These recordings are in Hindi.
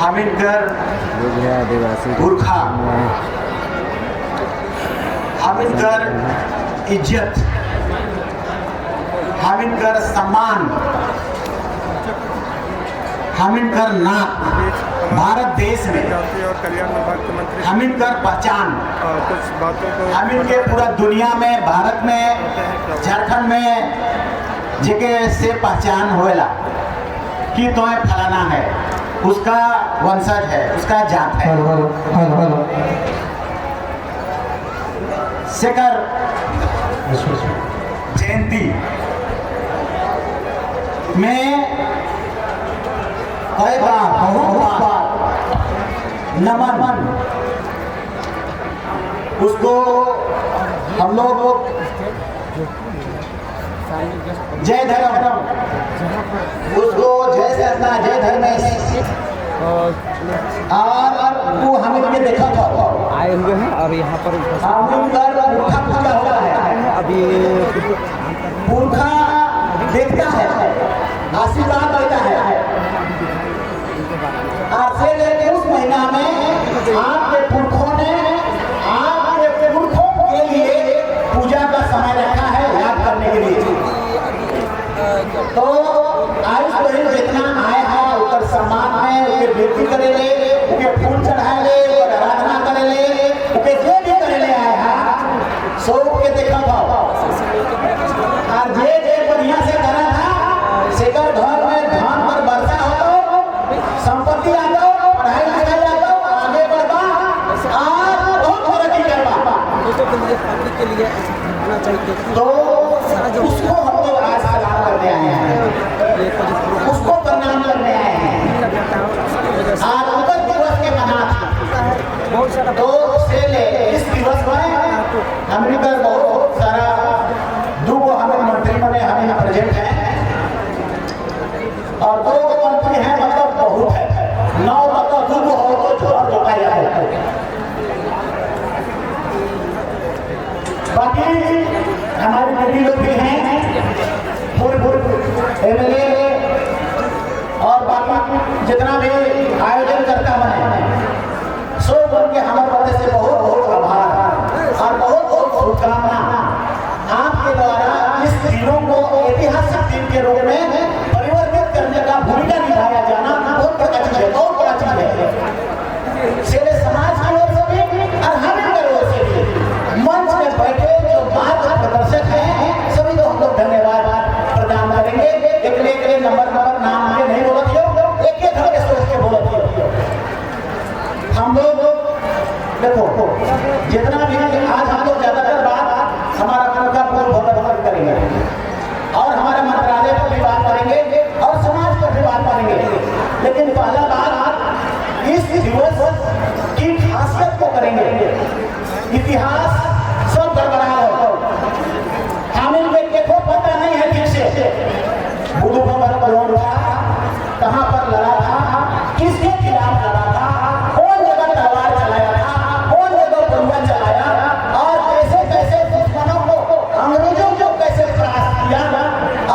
हामिदगढ़ गुरखा, हामिदगढ़ इज्जत, हामिदगढ़ सम्मान, हामिदगढ़ नाम भारत देश में, हामिदगढ़ पहचान, हामिदगढ़ पूरा दुनिया में, भारत में, झारखंड में जगह से पहचान होएला कि तो फलाना है, उसका वंशज है, उसका जात है। शेखर जयंती में कई बार, बहुत बार नमन उसको हम लोग जय धर्म, उसको जय सहना, जय धर्मेश, और वो हमें भी देखा था आए हुए हैं और यहाँ पर पुरखा पूजा हो रहा है। अभी पुरखा देखता है, आशीर्वाद देता है। आज से लेके उस महीना में आपके पुरखों ने आपके पुरखों के लिए पूजा का समय रखा है, याद करने के लिए। तो आज तो जितना आए हैं उनका सम्मान है, उनके बेटी करे ले, उनके फूल चढ़ाए ले, और आराधना करे ले, उनके जो भी करे ले आए हैं सो के देखा भाव और जे बढ़िया से करा था। शेखर घर में धान पर वर्षा हो, संपत्ति आ जाओ, पढ़ाई लिखाई आ जाओ, आगे बढ़ा और बहुत तरक्की करवा के लिए चाहिए। तो उसको हम लोग आज सलाम करने आए हैं, उसको प्रणाम करने आए हैं। आज उधर दिवस के मना था, तो से ले इस दिवस में हमने बहुत सारा दो हमें मंत्री बने, हमें प्रेजेंट हैं, और दो मंत्री हैं, मतलब बहुत है, 9 मतलब दो हो तो जोड़ा जोड़ा जाए। बाकी हमारी दीदी लोग भी हैं, एमएलए और बाकी जितना भी आयोजन करता बने, सो बन के हमारे वजह से बहुत बहुत आभार और बहुत बहुत शुभकामना। आपके द्वारा इस दिनों को ऐतिहासिक दिन के रूप में परिवर्तित करने का भूमिका निभाया जाना बहुत बड़ा चीज है, बहुत बड़ा चीज है। शेरे समाज की ओर से भी और हामिदगढ़ ओर से भी मंच में बैठे जो बात प्रदर्शक हैं, सभी को हम लोग धन्यवाद प्रदान करेंगे। एक नंबर नाम आगे नहीं बोला दियो, एक एक धड़के सोच के बोला दियो। हम लोग देखो जितना भी आज हम लोग ज्यादातर बात हमारा मन का पूर्व करेंगे और हमारे मंत्रालय पर भी बात करेंगे और समाज पर भी बात करेंगे, लेकिन पहला बात इस दिवस की खासियत को करेंगे। इतिहास सब गड़बड़ा हो, हामिदगढ़ देखो पता नहीं है ठीक से बुद्धू पर कौन था, कहाँ पर लड़ा था, किसके खिलाफ लड़ा था, कौन जगह तलवार चलाया था, कौन जगह बंदूक चलाया, और कैसे कैसे दुश्मनों को अंग्रेजों को कैसे त्रास किया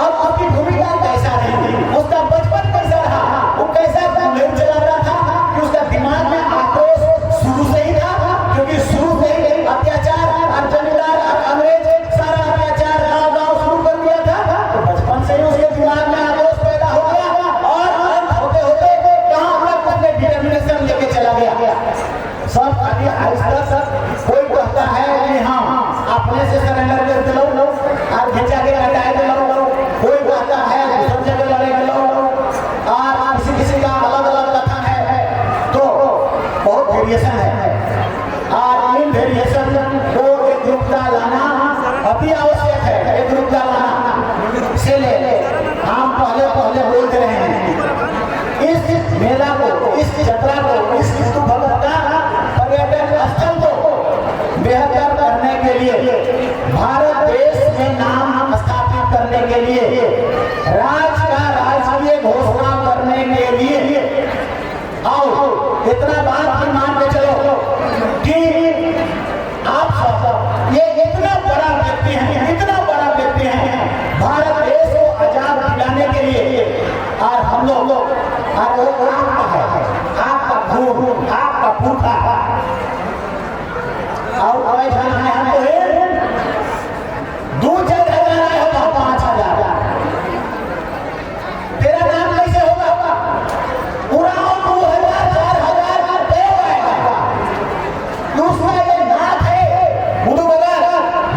और उसकी भूमिका कैसा रही, उसका बचपन कैसा रहा, वो कैसा बुलेट चलाता था कि उसका दिमाग में आक्रोश शुरू से ही था, क्योंकि शुरू से ही अत्याचार और जमींदार और अंग्रेज सारा अत्याचार गाँव शुरू कर दिया था। तो बचपन से ही उसके दिमाग में आक्रोश पैदा हो गया और होते होते कहाँ तक अपने डिटर्मिनेशन लेके चला गया। सब अभी आहिस्ता कोई कहता है कि हाँ अपने से सरेंडर कर दो और खींचा के हटाए दो, कोई कहता है दूसरी जगह लड़े लो, और किसी का अलग अलग कथन है। तो बहुत वेरिएशन है और इन वेरिएशन को एकरूपता लाना अति आवश्यक है। एकरूपता लाना से ले हम पहले बोलते रहे हैं, इस मेला को, इस जत्रा को, इस हिंदू भगत का पर्यटन स्थल को बेहतर करने के लिए, भारत देश में नाम स्थापित करने के लिए, राज्य का राजकीय घोषणा करने के लिए, और इतना बात भी मान के चलो कि आप सब ये इतना बड़ा व्यक्ति हैं, इतना बड़ा व्यक्ति हैं, भारत देश को आजाद दिलाने के लिए, और हम लोग आपका है, आप का पूछा और कोई जाना है हमको है 2,000 आए होगा 5,000 तेरा नाम कैसे होगा उड़ाओ 2,000 4,000 देव आएगा दूसरा ये नाक है गुरु बगैर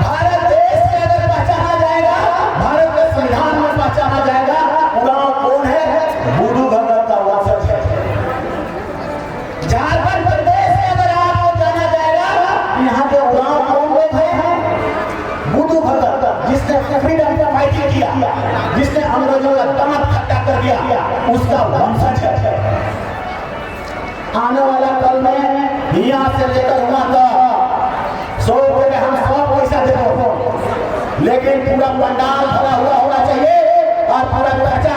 भारत देश में अगर पहचाना जाएगा भारत के संविधान में पहचाना जाएगा उड़ाओ कौन है गुरु भगत का वंशज है झारखंड प्रदेश में अगर आपको जाना जाएगा यहाँ के उड़ाओ कौन लोग हैं बुद्धू भगत जिसने फ्रीडम का फाइटिंग किया जिसने अंग्रेजों का दांत खट्टा कर दिया उसका वंशज है आने वाला कल में यहाँ से लेकर वहां तक 100 रुपए में हम 100 पैसा देंगे लेकिन पूरा पंडाल भरा हुआ होना चाहिए और पूरा पैसा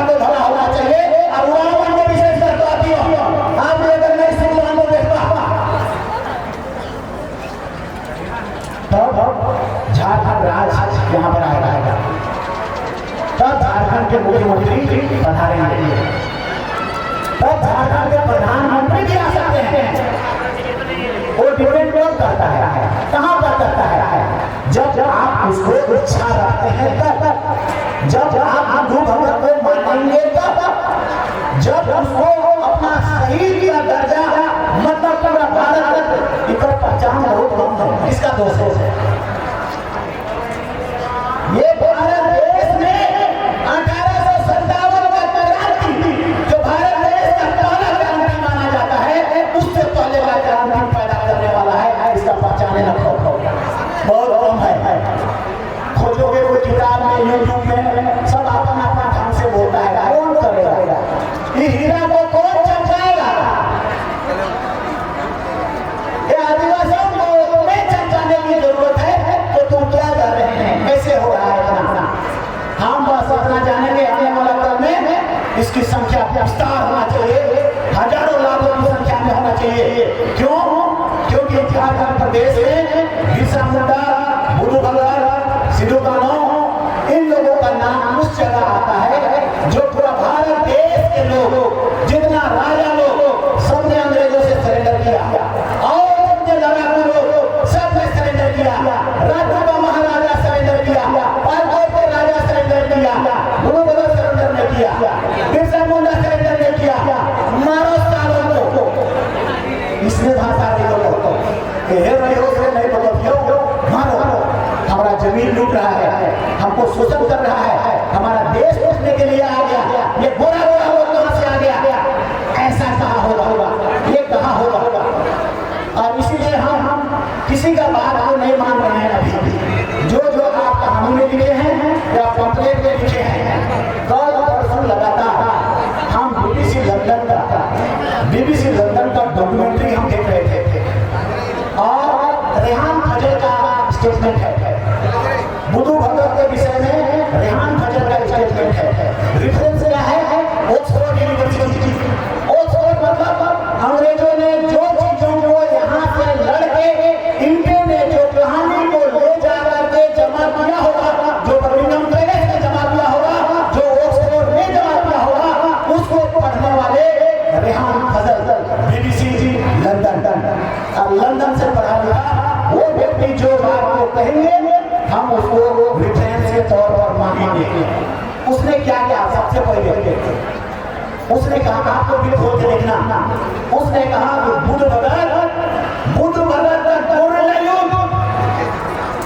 को भरा होना चाहिए और उड़ान में विशेष कर आती हो आप अगर नहीं सुन लो देखा तब झारखंड राज्य यहाँ पर आएगा तब झारखंड के मुख्यमंत्री पधारेंगे तब झारखंड के प्रधानमंत्री भी आ सकते हैं वो डिपेंड कौन करता है कहाँ पर करता है जब आप उसको इच्छा रखते हैं तब जब आप गुरु भगत को मानेंगे तब जब उसको अपना शहीद का दर्जा मतलब पूरा भारत इतर पहचान बहुत कम है इसका दोष है ये भारत देश में 1857 का क्रांति जो भारत देश का पहला क्रांति माना जाता है उससे पहले का क्रांति पैदा करने वाला है इसका पहचाने न बहुत कम है खोजोगे कोई किताब में यूट्यूब में सब अपना अपना ढंग से बोलता है कौन करेगा ये हीरा को कौन चमकाएगा ये आदिवासियों को तुम्हें चमकाने की जरूरत है तो तुम क्या कर रहे हैं कैसे हो रहा है इतना हम बस अपना जानेंगे आने वाला कल में इसकी संख्या विस्तार होना चाहिए हजारों लाखों की संख्या में होना चाहिए क्यों क्योंकि झारखंड प्रदेश में बिरसा मुंडा बुद्धू भगत सिद्धू कान्हू इन लोगों का नाम उस जगह आता है जो पूरा भारत देश के लोग जितना राजा लोग सबने अंग्रेजों से सरेंडर किया और जितने लड़ाकू लोग सबने सरेंडर किया राजू का महाराजा सरेंडर किया पालकोट के राजा सरेंडर किया गुरु भगत सरेंडर ने किया बिरसा मुंडा सरेंडर ने किया मारो सालों को इसने भाषा दी लोगों को हे रहो से नहीं बदलियो मारो हमारा जमीन लूट रहा है हमको शोषण कर रहा है हमारा देश लूटने के लिए आ गया ये बुरा बुरा लोग कहां से आ गया ऐसा कहा होगा ये कहा होगा और इसीलिए हम किसी का बात को नहीं मान रहे हैं अभी जो जो आप कहानी में लिखे हैं या पंपलेट में लिखे हैं कल परसों लगातार हम बीबीसी लंदन का डॉक्यूमेंट्री हम देख रहे थे और रेहान फजल का स्टेटमेंट है बुद्धू भगत के विषय में रेहान फजल का स्टेटमेंट है रेफरेंस क्या है ऑक्सफोर्ड यूनिवर्सिटी ऑक्सफोर्ड मतलब अंग्रेजों ने जो चीजों को यहाँ से लड़के इनके ने जो कहानी को ले जा करके जमा किया होगा जो बर्मिंघम पैलेस में जमा किया होगा जो ऑक्सफोर्ड में जमा किया होगा उसको पढ़ने वाले रेहान फजल बीबीसी लंदन से पढ़ा लिखा वो व्यक्ति जो बात को कहेंगे हम उसको रेफरेंस के तौर पर मानेंगे उसने क्या किया सबसे पहले उसने कहा आपको भी खोल के देखना उसने कहा कि बुद्ध भगत का गोरिल्ला युद्ध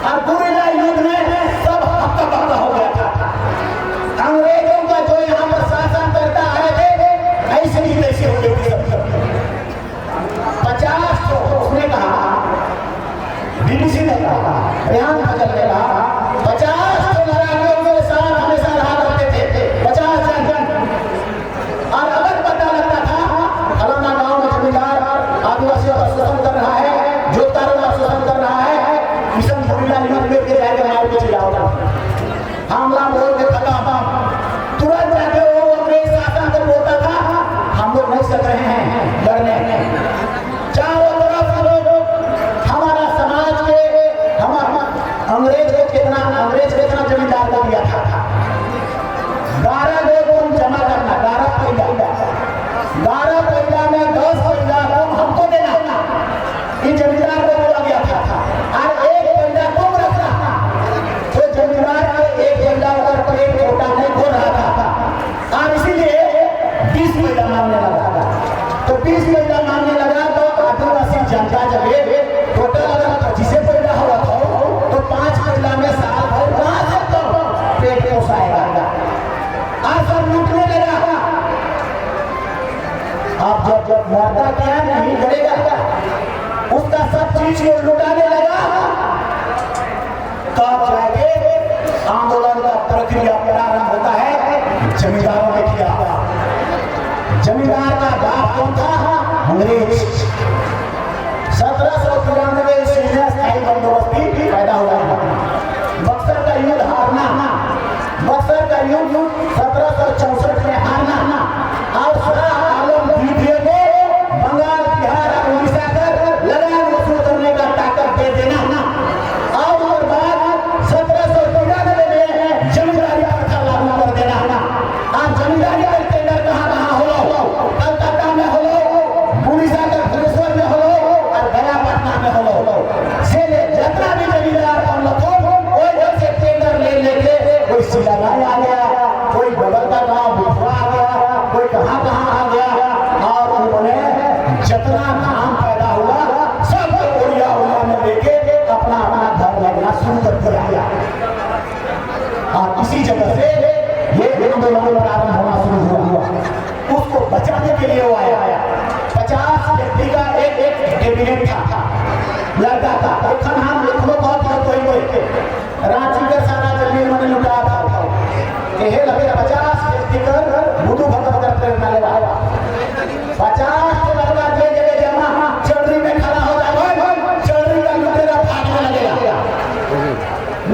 और गोरिल्ला युद्ध में सब हक्का बक्का हो गया था अंग्रेजों का जो यहाँ पर शासन करता आए थे ऐसे ही तैसे हो गए सब 50 तो उसने कहा बीबीसी ने कहा रेहान फजल ने कहा 50 तो लड़ाकों के साथ हमेशा रहा करते थे 50 जन और अगर पता लगता था फलाना गांव में जमींदार आदिवासियों का शोषण कर रहा है जोतारों का शोषण कर रहा है मिशन गोरिल्ला युद्ध में के जाकर मार के चलाओ हमला बोल के खत्म तुरंत जाके वो अंग्रेज शासन को बोलता था हम लोग नहीं सक रहे हैं लड़ने चारों तरफ लोग हमारा समाज के अंग्रेज को कितना जमींदार को दिया था 12 लोगों जमा करना 12 पैदा में 10 पैदा को हम पैदा मांगने लगा। तो 20 पैदा मांगने लगा तो आदिवासी जनता जब टोटल अगर 25 पैदा हुआ तो 5 पैदा में साल भर कहाँ से तो पेट पोसाएगा। आज सब लूटने लगा। अब जब मरदा क्या नहीं करेगा उसका सब चीज को लुटाने लगा तब जाके आंदोलन का प्रक्रिया प्रारंभ होता है जमींदारों के खिलाफ। जमींदार का बाप कौन था? अंग्रेज। 1793 ईस्वी में स्थायी बंदोबस्ती पैदा हुआ। बक्सर का युद्ध हारना, बक्सर का युद्ध 1764 में हारना और शाह आलम द्वितीय को बंगाल, बिहार और उड़ीसा कर लगान वसूल करने का ताकत दे देना और उसके बाद 1793 में जमींदारी प्रथा लागू कर देना। आज जमींदारी का टेंडर कहाँ हो? कलकत्ता में हो, उड़ीसा के भुवनेश्वर में हो और गया पटना में हो। से जितना भी जमींदार कोई घर से टेंडर ले लेके कोई सिलागाई आ गया, कोई बगल का गाँव बुधवा आ गया, कोई कहाँ आ गया और उन्होंने जितना काम पैदा हुआ सब ओरिया में लेके अपना घर लगना शुरू कर दिया। और इसी जगह से ये आंदोलन प्रारंभ होना शुरू हुआ। उसको बचाने के लिए वो आया। 50 व्यक्ति का एक कैबिनेट था, लड़का था। एक नाम लिखो बहुत रांची का सारा जमीन मैंने लुटाया था। यह लगे 50 व्यक्ति कर बुधू भगत कर प्रेरणा ले आया। 50 लड़का जे जगह जमा चौधरी में खड़ा हो जाए, चौधरी का लुटेरा भागने लगेगा।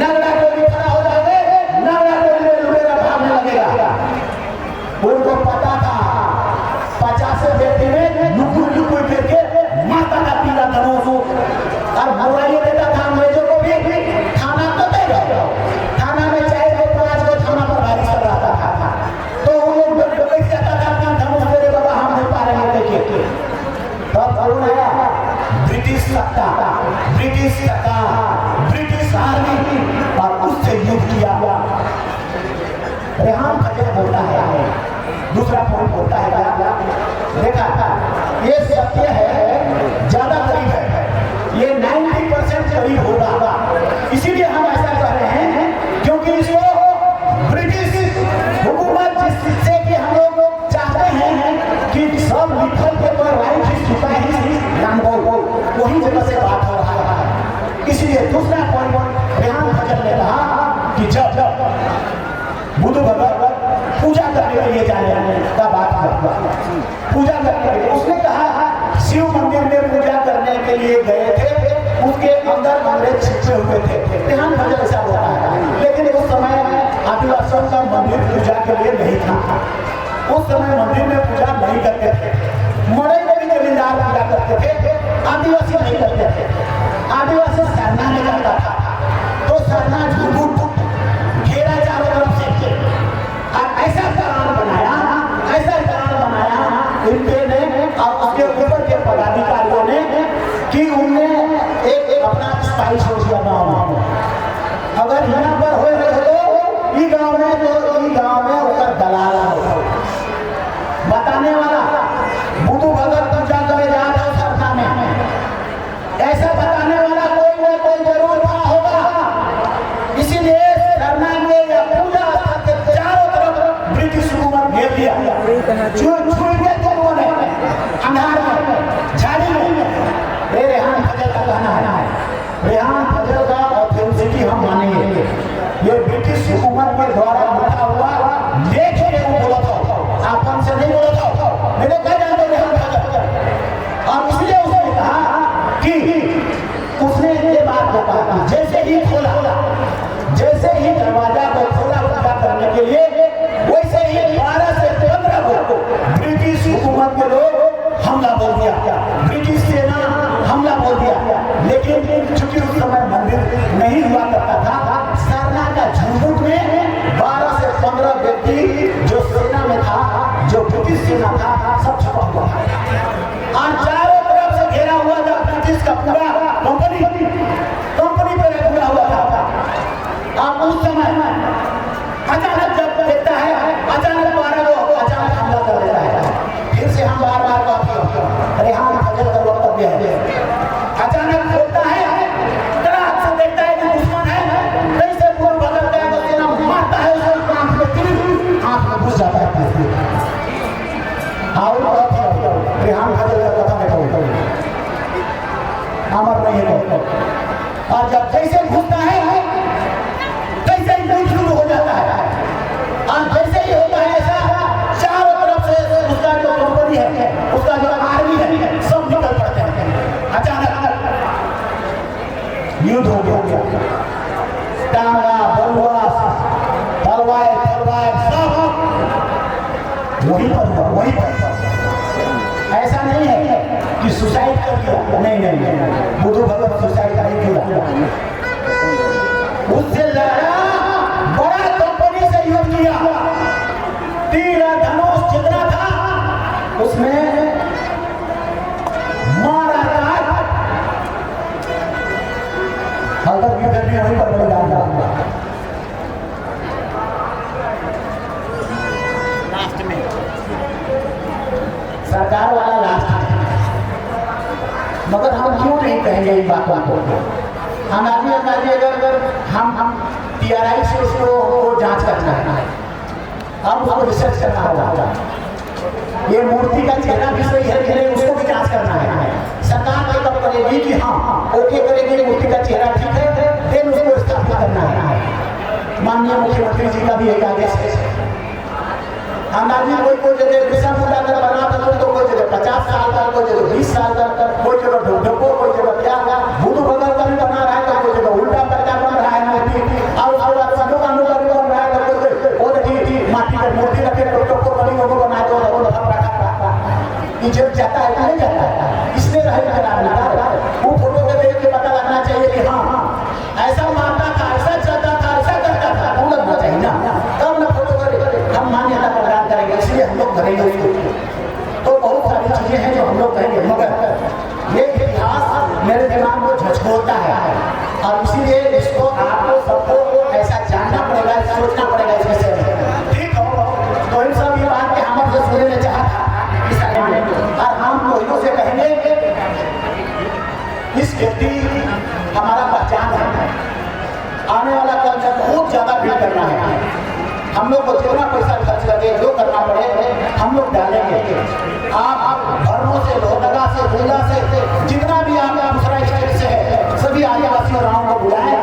नगड़ा टोली खड़ा हो जाए, नगड़ा टोली में लुटेरा भागने लगेगा। उनको पता था 50 व्यक्ति में लुकुर करके माता का पीला धनुष और भरवाई देता था अंग्रेजों को भी। थाना तो देगा, थाना में चाहे 5 को थाना पर भारी चल रहा था तो उन लोग बैठ जाता था अपना धनुष दे बाबा हम नहीं पा रहे हैं देखिए। तब कौन आया? ब्रिटिश सत्ता, ब्रिटिश सरकार, ब्रिटिश आर्मी और उससे युद्ध किया। रेहान फजल बोलता है, दूसरा पॉइंट बोलता है क्या? देखा ये सत्य है, ज्यादा करीब है, ये 90% करीब होगा। इसीलिए हम ऐसा कह रहे हैं क्योंकि इसको ब्रिटिश हुकूमत जिससे कि हम लोग चाहते हैं कि सब लिखल के पर राइट वही जगह से बात हो रहा है। इसलिए दूसरा पॉइंट रेहान फजल ने कहा कि जब बुधू भगत पूजा करने के लिए जाने का बात हुआ, पूजा करने के लिए उसने कहा शिव मंदिर में पूजा करने के लिए गए थे, उसके अंदर अंग्रेज छिपे हुए थे। रेहान फजल ऐसा होता है, लेकिन उस समय आदिवासियों का मंदिर पूजा के लिए नहीं था। उस समय मंदिर में पूजा नहीं करते थे, मड़ई में भी जमींदार पूजा करते थे, आदिवासी नहीं करते थे। आदिवासी सरना में करता था तो सरना झूठ घेरा चारों तरफ से और ऐसा दरार बनाया, ऐसा दरार बनाया इनके ने और उसके ऊपर के पदाधिकारियों ने कि उनने एक अपना स्पाई छोड़ दिया गाँव में। अगर यहाँ पर हो रहे तो ई गाँव में तो ई गाँव में उसका दलाल बताने वाला बुधू भगत पूजा करे जा रहा है सरना में, ऐसा बताने वाला कोई ना कोई जरूर था होगा। इसीलिए सरना के पूजा स्थल के चारों तरफ ब्रिटिश हुकूमत घेर लिया, छुड़ गए थे उन्होंने अंधार में, झाड़ी में। ये रेहान फजल का कहना है, रेहान फजल का ऑथेंटिसिटी हम मानेंगे। ये ब्रिटिश हुकूमत के द्वारा लिखा हुआ लेख के वो बोला था, आपन से नहीं बोला था, मैंने कहा जानते रेहान फजल। और इसलिए उसने कहा कि उसने ये बात बताया, जैसे ही खोला, जैसे ही दरवाजा को खोला पूजा करने के लिए, वैसे ही 12 से 15 को ब्रिटिश हुकूमत के लोग हमला बोल दिया, ब्रिटिश सेना हमला बोल दिया। लेकिन चूंकि उस समय मंदिर नहीं हुआ करता था, सरना का झुंझुट में 12 से 15 व्यक्ति जो सेना में था, जो ब्रिटिश सेना था, सब छुपा हुआ था और चारों तरफ से घेरा हुआ था ब्रिटिश का पूरा कंपनी पर पूरा हुआ था। अब उस समय अचानक जब देखता है, अचानक 12 लोग अचानक हमला कर देता है। रेहान खजल का कथन है कोई अमर नहीं है। और जब जैसे घुसता है कैसे ही शुरू हो जाता है और जैसे ही होता है ऐसा चारों तरफ से उसका जो कंपनी है उसका जो आर्मी है सब निकल पड़ते हैं। अचानक युद्ध हो गया, टांगा बलुआ तलवार सब वहीं पर ऐसा नहीं है कि सुसाइड कर दिया, नहीं बुद्धू भगत सुसाइड नहीं किया, उससे लड़ा, बड़ा कंपनी से युद्ध किया, तीर धनुष जितना था उसमें मारा काट, अगर भी करनी वहीं पर बलिदान डाला। लास्ट में सरकार वाला लास्ट है, मगर हम क्यों नहीं कहेंगे इन बातों को? हम आदमी अगर हम TRI से उसको जांच करना है, अब उसको रिसर्च करना होगा, ये मूर्ति का चेहरा भी सही है कि नहीं उसको भी जांच करना है। सरकार तब करेगी कि हाँ ओके करेगी मूर्ति का चेहरा ठीक है, फिर उसको स्थापित करना है। माननीय मुख्यमंत्री जी का भी एक आदेश है, अंदाजी कोई जगह बिरसा मुंडा अगर बना था तो कोई जगह 50 साल का, कोई जगह 20 साल का, कोई जगह ढोढको, कोई जगह क्या बुद्धू भगत का भी बना रहा है, तो कोई जगह उल्टा करता बन रहा है मूर्ति, और उसके बाद साधु का अनुकरण बन रहा है, तो वो देखिए माटी का मूर्ति रखे ढोढको बनी लोगों बनाए तो इज्जत जाता है कि नहीं जाता है, इसलिए रहे करार वो फोटो को देख के पता लगना चाहिए कि हाँ ऐसा मारता था, ऐसा चलता था, ऐसा करता था, वो लगना चाहिए ना, तब ना फोटो करे हम मान्यता प्रदान करेंगे, इसलिए हम लोग करेंगे उसको। तो बहुत सारी चीजें हैं जो हम लोग कहेंगे, मगर ये इतिहास मेरे दिमाग को झकझोरता है और इसीलिए इसको आपको सबको ऐसा जानना पड़ेगा, सोचना पड़ेगा इस विषय में, ठीक हो? तो इन सब ये बात के हम आपसे सुनने चाहा था और हम कोहियों से कहेंगे इस व्यक्ति हमारा पहचान है, आने वाला कल जब बहुत ज्यादा भीड़ करना है, हम लोग को जितना पैसा खर्च लगे जो करना पड़े हम लोग डालेंगे। आप भरनों से, लोहरदगा से, गोला से, जितना भी आप दूसरा स्टेट से है सभी आदिवासी राम को बुलाएं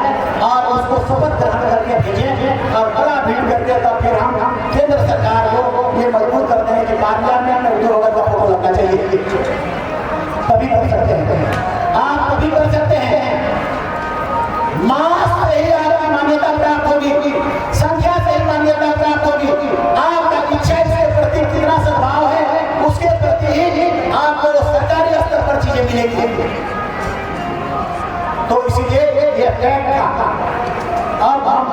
और उसको शपथ ग्रहण करके भेजें और बड़ा भीड़ करके तब फिर हम केंद्र सरकार को ये मजबूर करते हैं कि पार्लियामेंट में उद्धव भगत का फोटो लगना चाहिए, तभी कर सकते हैं, आप तभी कर सकते हैं। मास से ही आपकी मान्यता प्राप्त होगी, संख्या से ही मान्यता प्राप्त होगी, आपका इच्छा के प्रति कितना सद्भाव है उसके प्रति ही आपको सरकारी स्तर पर चीजें मिलेगी। तो इसीलिए ये फैक्ट था। अब हम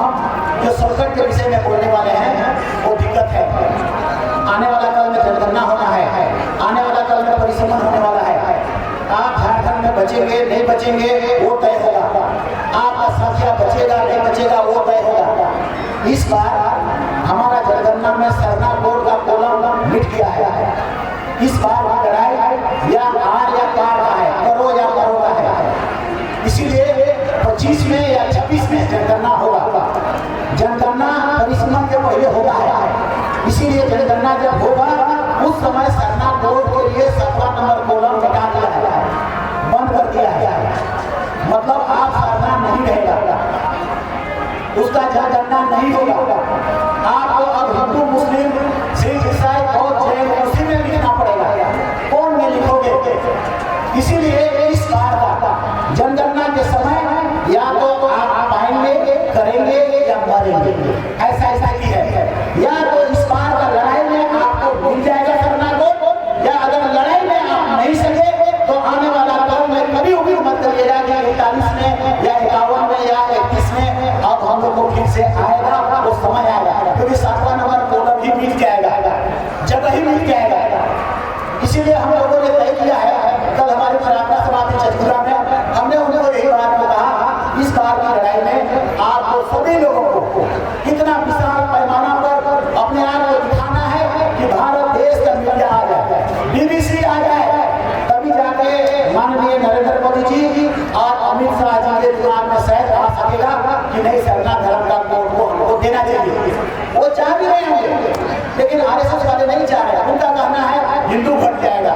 जो संकट के विषय में बोलने वाले हैं वो दिक्कत है, आने वाला कल में जनगणना होना है, आने वाला कल में परिसमन होने वाला है, आप झारखंड में बचेंगे नहीं बचेंगे वो तय होगा, आपका संख्या बचेगा नहीं बचेगा वो तय होगा। इस बार हमारा जनगणना में सरना बोर्ड का कॉलम मिट गया है, इस बार की लड़ाई या आर या पार का है, करो या करो का है, इसीलिए 25 में या 26 में जनगणना होगा, जनगणना परिसमन के पहले होगा है, इसीलिए जनगणना जब होगा उस समय सरना बोर्ड के लिए 17 नंबर कॉलम हटा दिया है, बंद कर दिया है, मतलब आप सरना नहीं रहेगा, उसका जनगणना नहीं होगा, आपको अब हिंदू मुस्लिम सिख ईसाई बौद्ध जैन उसी में लिखना पड़ेगा, कौन में लिखोगे? इसीलिए इस बार का जनगणना के समय या तो आप पाएंगे करेंगे या मरेंगे, ऐसा स्थिति है, या तो इस बार का लड़ाई में आपको मिल जाएगा सरना बोर्ड, या अगर लड़ाई में आप नहीं सके तो आने वाला कल में कभी उम्मीद मत करिएगा कि 41 में या 51 में या 31 में अब हम लोग को फिर से आएगा, वो समय आएगा, क्योंकि 7वां नंबर कॉलम ही मिल जाएगा, जगह ही मिल जाएगा। इसीलिए हम लोगों ने तय किया है, कल हमारी प्रार्थना सभा थी चतुरा में, हमने उनको यही बात को कहा, इस बार की लड़ाई में आपको सभी लोगों को कितना विशाल पैमाना पर अपने आप को दिखाना है कि भारत देश का मीडिया आ जाए, BBC आ जाए, तभी जाके माननीय नरेंद्र मोदी जी और अमित शाह जी के दिमाग में शायद आ सकेगा कि नहीं सरना धर्म का कोड को हमको देना चाहिए। वो चाह भी रहे होंगे लेकिन RSS वाले नहीं चाह रहे, उनका कहना है हिंदू घट जाएगा,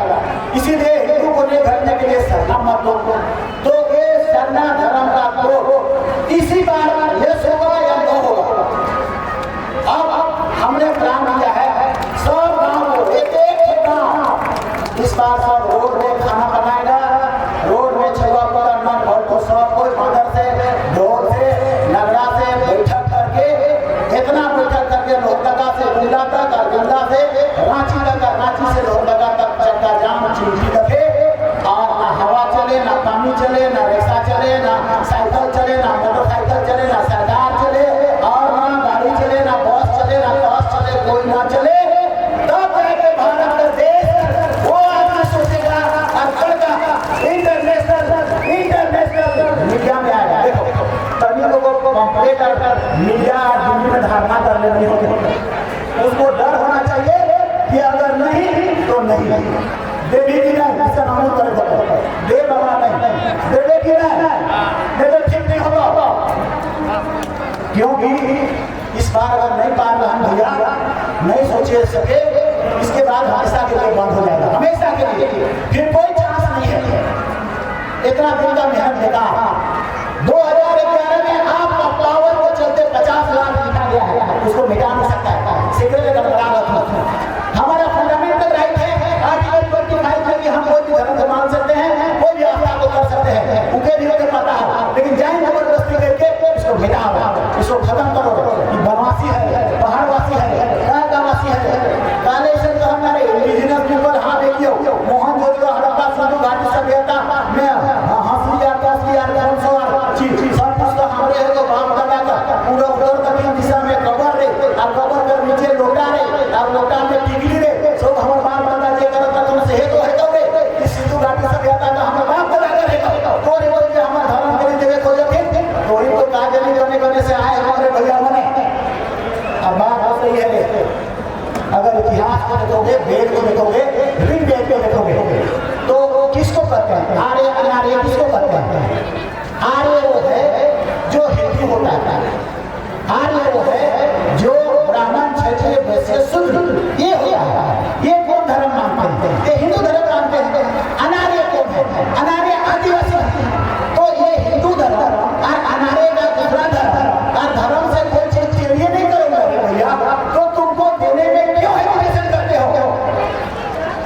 इस बार सब रोड में खाना बनाएगा, रोड में छुआ पर नट और तो सब कोई मदर से ढोल से नगरा से बैठक करके, इतना बैठक करके लोहरदगा से गुंडा तक और गुंडा से रांची तक और रांची से लोहरदगा तक चक्का जाम चिंटी रखे और ना हवा चले, ना पानी चले, ना रिक्शा चले, ना साइकिल चले, ना मोटरसाइकिल चले, ना सरकार चले और ना गाड़ी चले, ना बस चले, ना बस चले, कोई ना चले। तब जाके भारत का देश वो आदमी सोचेगा और करेगा इंटरनेशनल मीडिया में आएगा। देखो तभी लोगों को कंप्लेंट कर मीडिया दिल्ली में धारणा कर लेनी होगी, उसको डर होना चाहिए कि अगर नहीं तो नहीं, देवी की नहीं, इसका नाम करे दे बाबा नहीं, देवे की नहीं, देवे ठीक नहीं होगा। क्योंकि इस बार अगर नहीं पार हम भैया नहीं सोचे सके, इसके बाद हमेशा के लिए बंद हो जाएगा, हमेशा के लिए, फिर कोई चांस नहीं है। इतना दिन का मेहनत देगा। 2011 में आपका पावर को चलते 50 लाख लिखा गया है, उसको मिटा नहीं सकता है, सिगरेट का बड़ा हमारा फंडामेंटल राइट है आर्टिकल 25 में कि हम कोई भी धर्म मान सकते हैं, कोई भी आस्था को कर सकते हैं, उनके भी होकर पता है, लेकिन जाए जबरदस्ती करके इसको मिटाओ, इसको खत्म करो। बनवासी है, पहाड़वासी है, कालावासी है, काले से तो हमारे इंडिजिनस पीपल। हाँ देखिए मोहनजोदड़ो हड़प्पा सिंधु घाटी सभ्यता में हंसिया कासिया चीज सब कुछ तो हमारे है, तो बाप दादा का पूरा उत्तर दक्षिण दिशा में कबर रे और कबर कर नीचे लोटा रे और लोटा में टिकली रे, सब हमारे बाप दादा जे करता तुम से तो है तो रे इस सिंधु घाटी सभ्यता का हमारे बाप दादा का है तो रे बोल के हमारे धर्म के लिए देवे खोजे थे तो ही तो काजली करने से आए हमारे भैया बने। अब बात हो रही है, अगर इतिहास को देखोगे, वेद को देखोगे, ऋग्वेद को देखोगे तो किसको कहते हैं? आर्य अनार्य किसको कहते हैं? आर्य वो है जो हिंदू होता है, आर्य वो है जो ब्राह्मण क्षत्रिय वैश्य शूद्र ये होता है, ये कौन धर्म मानते हैं? ये हिंदू धर्म मानते हैं। अनार्य कौन है? अनार्य आदिवासी है। तो ये हिंदू धर्म और अनार्य का दूसरा धर्म और धर्म से कोई चीज चेरिए नहीं करोगे भैया, तो तुमको देने में क्यों हेजिटेशन करते हो?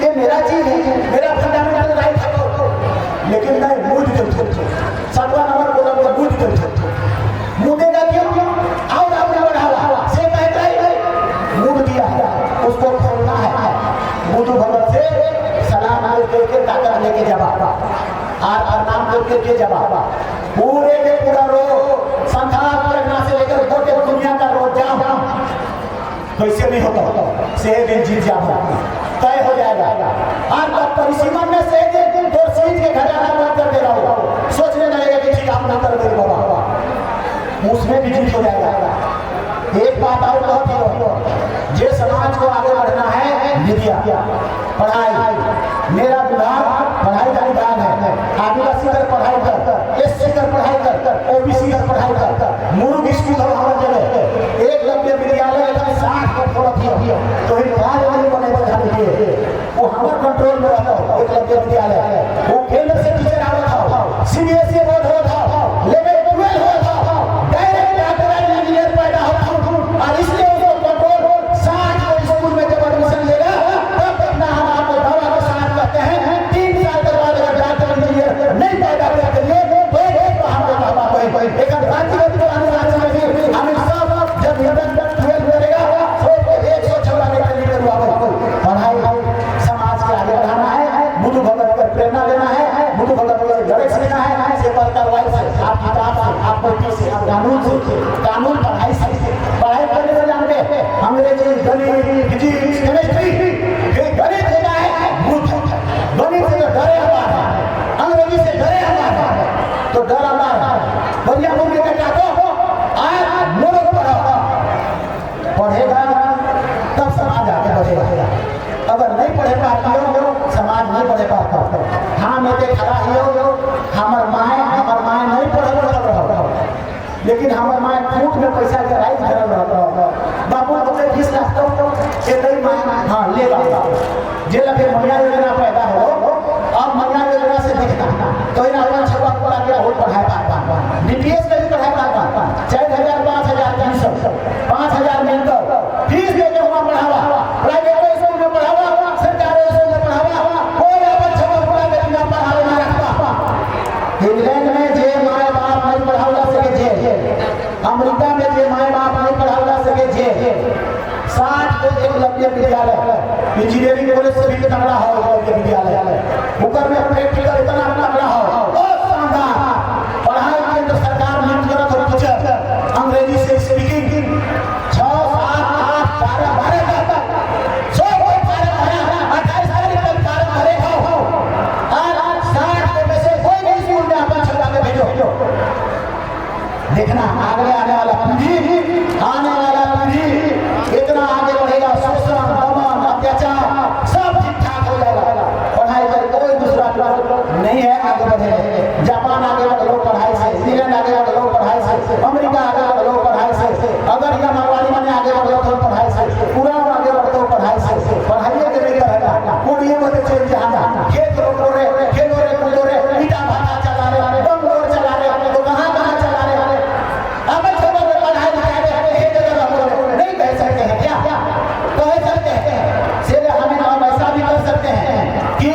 ये मेरा चीज है, मेरा फंडामेंटल राइट है, लेकिन नहीं मूड सतवा नंबर बोला मूड मुदेगा क्यों? आओ आपने बढ़ावा से कहता है मूड दिया है, उसको खोलना है। बुद्धू भगत से सलाम करके ताकत लेके जवाब और नाम करके जवाब पूरे के पूरा रोज संसार पलटना से लेकर गोटे दुनिया का रोज जाम कैसे नहीं होता, से दिन जीत जाओ तय हो जाएगा। और परिसीमन में से दिन तो सीट के खजाना बंद कर दे रहा हो, सोचने लगेगा कि ठीक आप ना कर दे बाबा, उसमें भी जीत हो जाएगा। एक बात और कहती हो, जे समाज को आगे बढ़ना है विद्या पढ़ाई, मेरा विभाग पढ़ाई का विभाग है, आदिवासी कर पढ़ाई कर, एससी कर पढ़ाई कर, ओबीसी कर पढ़ाई कर, मुर्ग स्कूल हमारा जगह एक लंबे विद्यालय 60 को तो एक राज नहीं बने वो हमारे कंट्रोल में रहता हो। एक लंबे विद्यालय वो केंद्र से टीचर आवा था, सीबीएसई बोर्ड हो था, लेवल 12 हो था, डायरेक्ट डॉक्टर इंजीनियर पैदा होता और इसलिए उसको कंट्रोल 60 स्कूल में जब एडमिशन लेगा तब अपना हम आपको दावा के साथ कहते हैं 3 साल के बाद अगर डॉक्टर इंजीनियर नहीं पैदा कर करिए तो एक हम दावा कोई एक राज्य में तो अनुशासन में हमें सब जब इंटर 12 करेगा तो 114 के लीडर हुआ पढ़ाई समाज के आगे बढ़ाना है, बुद्धू भगत पर प्रेरणा लेना है, बुद्धू भगत को डायरेक्ट लेना है, से कार्रवाई से आप किताब से आप पढ़ती से आप कानून पढ़ाई से पढ़ाई करने से जानते हैं अंग्रेजी गणित फिजिक्स केमिस्ट्री फिर गणित लेना है बुद्ध गणित से डरे हमारा अंग्रेजी से डरे हमारा तो डर हमारा बढ़िया मुझे बेटा को आज मूर्ख पढ़ेगा तब समाज आगे बढ़ेगा, अगर नहीं पढ़े पाती हो समाज नहीं पढ़े पाता। हाँ मैं तो खड़ा ही हो हमार माए नहीं पढ़े रहा, लेकिन हमार माए फूट में पैसा के राइट धरल रहा बाबू बच्चे 20 लाख तो नहीं माए हाँ ले रहा जे लगे महिला योजना पैदा हो अब महिला योजना से दिखता तो इन अपन छपा पढ़ा के बहुत पढ़ाई पाता डीपीएस में भी पढ़ाई पाता 4000 5000 300 5000 मिलकर फीस देके हुआ पढ़ावा प्राइवेट स्कूल में पढ़ावा सरकारी स्कूल में पढ़ावा 60 को एकलव्य विद्यालय, इंजीनियरिंग कॉलेज से भी तगड़ा हो एकलव्य विद्यालय, ऊपर में प्रैक्टिकल इतना तगड़ा हो और शानदार पढ़ाई केंद्र सरकार नीति करत हो टीचर अंग्रेजी से स्पीकिंग 6 7 8 12 12 तक 100 कोई कारण है 28 तारीख तक कारण भरेगा और 60 में से कोई भी स्कूल में अपन छुड़ा के भेजो। देखना आगे आने वाला पीढ़ी इतना आगे बढ़ेगा, शोषण दमन अत्याचार सब ठीक ठाक हो जाएगा। पढ़ाई कर कोई दूसरा नहीं है आगे बढ़े। जापान आगे बढ़ लो पढ़ाई से, इंग्लैंड आगे बढ़ लो पढ़ाई से, अमेरिका आगे बढ़ लो पढ़ाई से, अगर यहाँ मारवाड़ी माने आगे बढ़ लो तो पढ़ाई से, पूरा आगे बढ़ लो पढ़ाई से। पढ़ाई के नहीं करेगा पूरी मत चेंज जहाँ खेत रोको रे खेलो रे कूदो रे ईटा भाटा चला रहे बम रोड चला रहे तो कहाँ कहाँ चला रहे अब खबर पढ़ाई लिखाई नहीं कह सकते हैं क्या कह सकते हैं सीधे हम ऐसा भी कर सकते हैं कि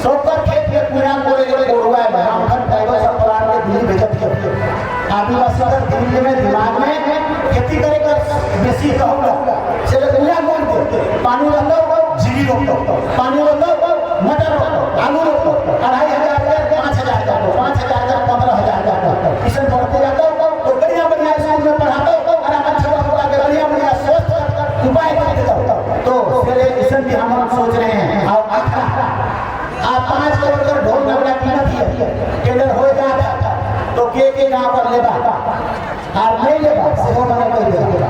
सोकर खेत के पूरा कोड़वा है हम घर ड्राइवर सब पलार के दिल्ली भेजत के आदिवासी अगर दिल्ली में दिमाग में खेती करेगा बेसी कहूँगा सीधे दुनिया बोल दे पानी रखो जीवी रोको पानी रखो मटर रोको आलू रोको 2500 5000 का 5000 का 15000 का किसान बढ़ते जाता तो बढ़िया बढ़िया स्कूल में पढ़ाता और अपन छोटा मोटा के बढ़िया बढ़िया स्वस्थ उपाय कर देता तो फिर किसान भी हम सोच रहे हैं और आखिर आप 5 करोड़ का ढोल नगरा कीमत है केंद्र हो जाता तो के यहाँ पर लेगा और नहीं लेगा सेवा बने कोई देगा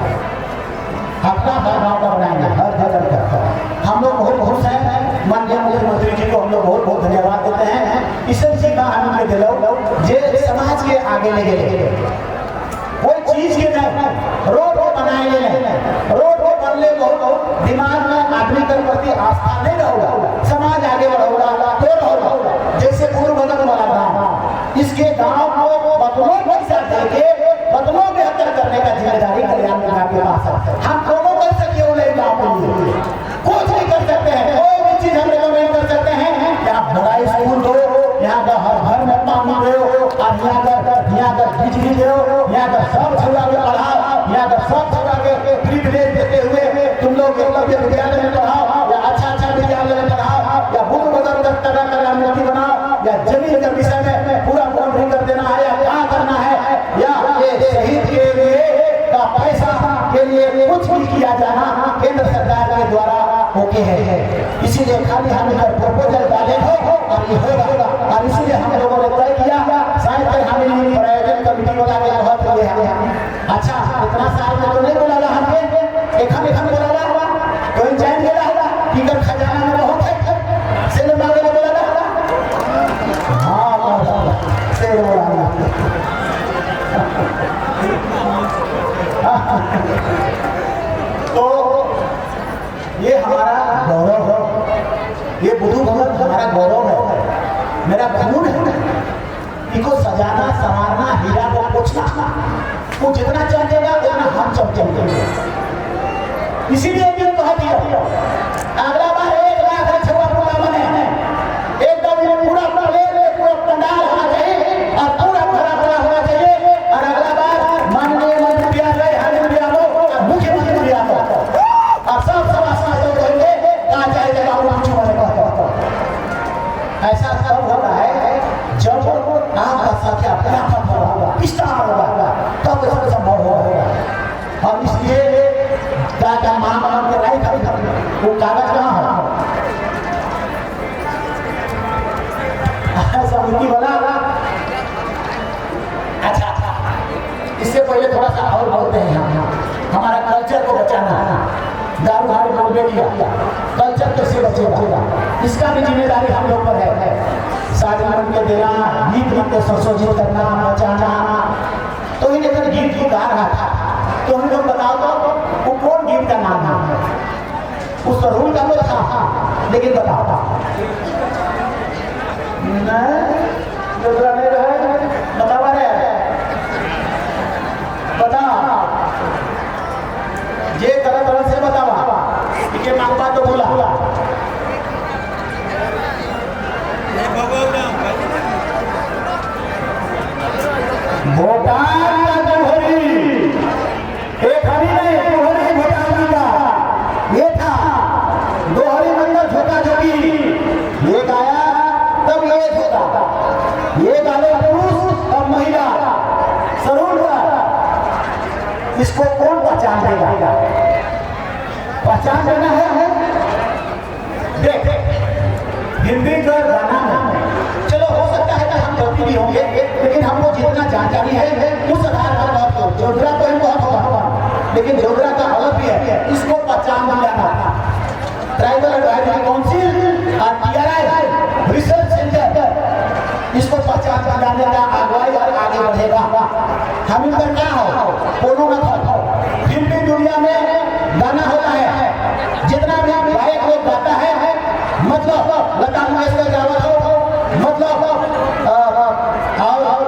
अपना गाँव का बनाएंगे हर जगह का। हम लोग बहुत खुश हैं माननीय मुख्यमंत्री जी को हम लोग बहुत बहुत धन्यवाद देते हैं। इस चीज का हम दिलो जे समाज के आगे ले गए कोई चीज के नहीं रोड बनाए नहीं रोड बनले बहुत दिमाग में आदमी के प्रति आस्था नहीं रहेगा समाज आगे बढ़ेगा तो रहेगा। जैसे पूर्व बदन वाला गाँव इसके गाँव को बदलों पैसा देके बदलों बेहतर करने का जिम्मेदारी कल्याण विभाग के पास है। हम दोनों कर सकते हो नहीं गाँव के लिए कुछ नहीं कर सकते हैं कोई भी चीज हम रिकमेंड कर सकते हैं यहाँ बड़ा स्कूल दो यहाँ का हर घर में पानी दो और यहाँ का बिजली दो यहाँ का सब छुड़ा के पढ़ाओ यहाँ का सब छुड़ा के प्रिविलेज देते हुए तुम लोग एकलव्य विद्यालय में पढ़ाओ या अच्छा विद्यालय में पढ़ाओ या बुद्ध बदल तरह कलाकृति बनाओ या जमीन के विषय में पूरा बाउंड्री कर देना है या क्या करना है या ये शहीद के लिए का पैसा के लिए कुछ भी किया जाना केंद्र सरकार के द्वारा होके है। इसीलिए खाली हम प्रपोजल डाले हो और ये होगा और इसीलिए हम लोगों ने तय किया शायद हमें प्रायोजन कमेटी वाला के बहुत ये है। अच्छा इतना साल में तो नहीं बोला हमने एक हम बोला तो चैन गेला टिकट खजाना में बहुत है सिनेमा में बोला हाँ शेर बोला तो ये हमारा गौरव है ये बुद्धू भगत हमारा गौरव है मेरा खून है इनको सजाना संवारना हीरा को पोछना वो जितना चमकेगा उतना हम चमकेंगे। इसीलिए भी कहा दिया अगला बार 1 लाख छुआ पूरा बने एकदम पूरा पूरा पंडाल होना चाहिए और पूरा भरा भरा होना चाहिए और अगला बार माननीय मंत्री आ गए मुख्यमंत्री आ गए और सब कहेंगे कहाँ जाएगा ऐसा सब हो रहा है जब आपका संख्या प्राप्त होगा विस्तार होगा तब सब संभव होगा। और इसलिए क्या महामानव के राय वो कागज कहाँ है समिति बना। अच्छा इससे पहले थोड़ा सा और बोलते हैं हमारा कल्चर को बचाना है दारू हारी बोलने दिया कल्चर कैसे बचेगा इसका भी जिम्मेदारी हम लोग पर है। शादी मन के देना गीत मन को संशोधित करना बचाना तो इन अगर गीत को गा रहा था तो हम लोग बताओ तो वो कौन गीत का नाम है उस रूल का तो था लेकिन बताओ नहीं रहे बतावा रहे बता ये तरह तरह से बतावा ये मांगवा तो बोला भोटान का जोहरी एक हरी नहीं जोहरी भोटान का ये गाले पुरुष और महिला जरूर इसको कौन पहचान देगा? पहचान देना है। देख हिंदी का गाना है, चलो हो सकता है कि हम गलती भी होंगे, लेकिन हमको जितना जानकारी है उस आधार पर बात करो। जोगरा तो हम बहुत होगा, लेकिन जोगरा का अलग भी है, इसको पहचान दिलाना। ट्राइबल एडवाइजरी काउंसिल और TRI रिसर्च सेंटर इसको पहचान दिलाने का अगुवाई और आगे बढ़ेगा। हम इनका क्या हो कोनो मत हो। फिल्मी दुनिया में गाना होता है, जितना भी गायक लोग गाता है, मतलब लता मंगेशकर गावत हो, मतलब और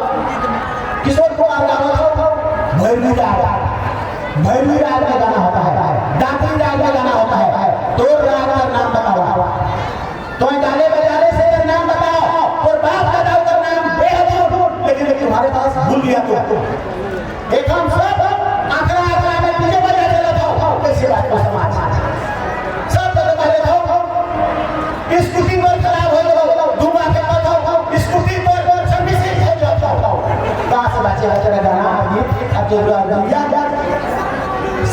किशोर कुमार गावत हो, भैरवी राग में गाना होता है, दात्री राग में गाना होता है। तो राग का नाम बताओ, तो गाने बजाने से नाम बताओ और बाप दादा का नाम बेहद, लेकिन तुम्हारे पास भूल गया तो एक हम सब आखरा में तुझे बजा चला था। कैसे बात को समाज सब तो पहले था स्कूटी पर खराब हो गया, धुआं के पता स्कूटी पर सर्विसिंग हो जाता कहां से बचे तेरा गाना गीत अब जो गंजा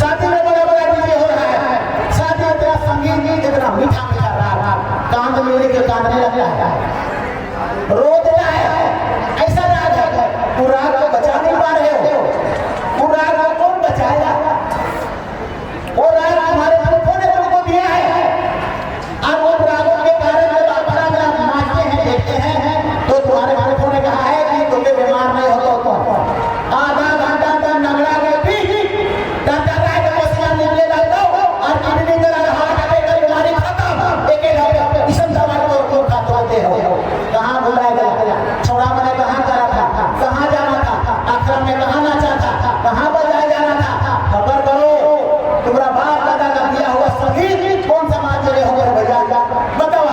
शादी में बड़ा डीजे हो रहा है, शादी में तेरा संगीत इतना मीठा मीठा राग कान में लेके कांदने लगता है, रो देता है, ऐसा राग है। तू राग को बचा नहीं पा रहे हो, तू राग को कौन बचाएगा? वो राग तुम्हारे पुरखों ने तुमको दिया है, और वो रागों के कारण जब आप राग नाचते हैं देखते हैं तो तुम्हारे पुरखों ने कहा है कि तुम्हें बीमार नहीं हो तो आधा घंटा तक नगड़ा के पी दादा राग पसीना निकले लगता हो और किडनी का हार्ट अटैक का बीमारी खत्म। एक किस्म दवा को खाते हो, कहाँ भुलाया गया? छोड़ा मैंने कहाँ करा था, कहाँ जाना था, आखिर में कहाँ नाचा था, कहाँ बजाया जाना था? खबर करो, तुम्हारा बाप दादा का दिया हुआ संगीत कौन समाज में होकर बजा? बताओ